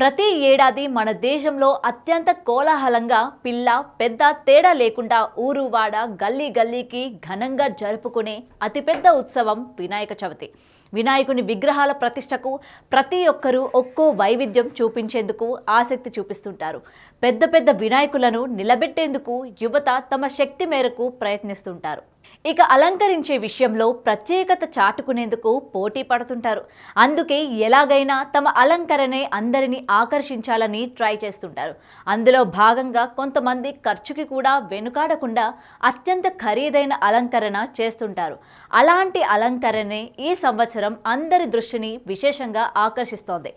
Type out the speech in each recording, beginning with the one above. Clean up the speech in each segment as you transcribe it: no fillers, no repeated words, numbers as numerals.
ప్రతి ఏడాది మన దేశంలో అత్యంత కోలాహలంగా పిల్ల పెద్ద తేడా లేకుండా ఊరు వాడ గల్లీ గల్లీకి ఘనంగా జరుపుకునే అతిపెద్ద ఉత్సవం వినాయక చవితి. వినాయకుని విగ్రహాల ప్రతిష్టకు ప్రతి ఒక్కరూ ఒక్కో వైవిధ్యం చూపించేందుకు ఆసక్తి చూపిస్తుంటారు. పెద్ద పెద్ద వినాయకులను నిలబెట్టేందుకు యువత తమ శక్తి మేరకు ప్రయత్నిస్తుంటారు. ఇక అలంకరించే విషయంలో ప్రత్యేకత చాటుకునేందుకు పోటీ పడుతుంటారు. అందుకే ఎలాగైనా తమ అలంకరణే అందరినీ ఆకర్షించాలని ట్రై చేస్తుంటారు. అందులో భాగంగా కొంతమంది ఖర్చుకి కూడా వెనుకాడకుండా అత్యంత ఖరీదైన అలంకరణ చేస్తుంటారు. అలాంటి అలంకరణే ఈ సంవత్సరం అందరి దృష్టిని విశేషంగా ఆకర్షిస్తోంది.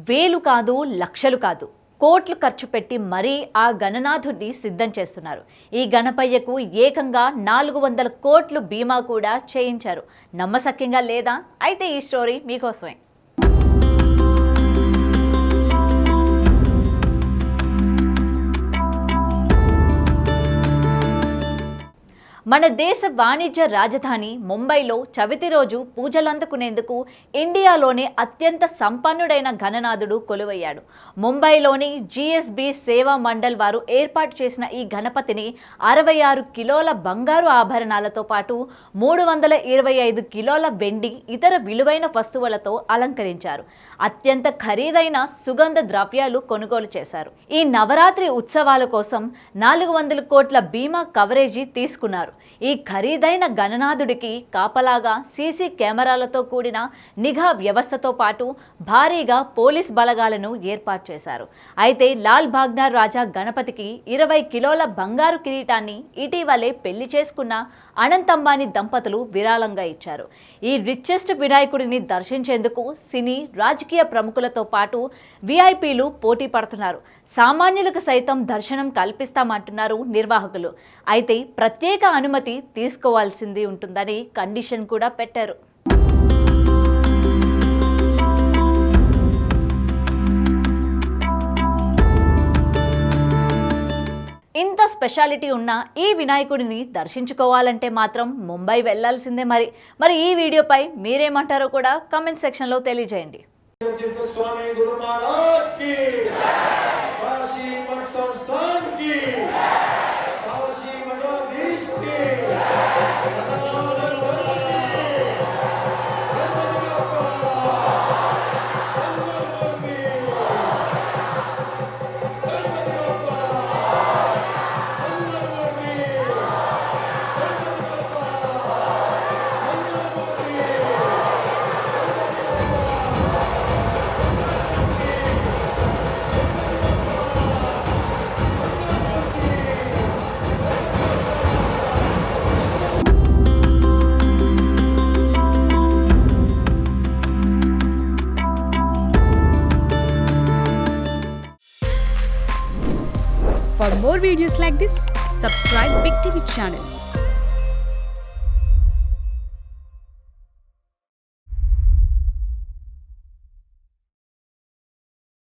వేలు కాదు, లక్షలు కాదు, కోట్లు ఖర్చు పెట్టి మరీ ఆ గణనాథుడిని సిద్ధం చేస్తున్నారు. ఈ గణపయ్యకు ఏకంగా 400 కోట్లు బీమా కూడా చేయించారు. నమ్మశక్యంగా లేదా? అయితే ఈ స్టోరీ మీకోసమే. మన దేశ వాణిజ్య రాజధాని ముంబైలో చవితి రోజు పూజలందుకునేందుకు ఇండియాలోనే అత్యంత సంపన్నుడైన గణనాథుడు కొలువయ్యాడు. ముంబైలోని జిఎస్బి సేవా మండల్ వారు ఏర్పాటు చేసిన ఈ గణపతిని 66 కిలోల బంగారు ఆభరణాలతో పాటు 325 కిలోల వెండి, ఇతర విలువైన వస్తువులతో అలంకరించారు. అత్యంత ఖరీదైన సుగంధ ద్రవ్యాలు కొనుగోలు చేశారు. ఈ నవరాత్రి ఉత్సవాల కోసం 400 కోట్ల బీమా కవరేజీ తీసుకున్నారు. ఈ ఖరీదైన గణనాథుడికి కాపలాగా సీసీ కెమెరాలతో కూడిన నిఘా వ్యవస్థతో పాటు భారీగా పోలీస్ బలగాలను ఏర్పాటు చేశారు. అయితే లాల్ బాగ్నార్ రాజా గణపతికి 20 కిలోల బంగారు కిరీటాన్ని ఇటీవలే పెళ్లి చేసుకున్న అనంత్ అంబానీ దంపతులు విరాళంగా ఇచ్చారు. ఈ రిచెస్ట్ వినాయకుడిని దర్శించేందుకు సినీ, రాజకీయ ప్రముఖులతో పాటు విఐపీలు పోటీ పడుతున్నారు. సామాన్యులకు సైతం దర్శనం కల్పిస్తామంటున్నారు నిర్వాహకులు. అయితే ప్రత్యేక అనుమతి తీసుకోవాల్సింది ఉంటుందని కండిషన్ కూడా పెట్టారు. ఇంత స్పెషాలిటీ ఉన్న ఈ వినాయకుడిని దర్శించుకోవాలంటే మాత్రం ముంబై వెళ్లాల్సిందే. మరి ఈ వీడియోపై మీరేమంటారో కూడా కామెంట్ సెక్షన్లో తెలియజేయండి. For more videos like this, subscribe Big TV channel.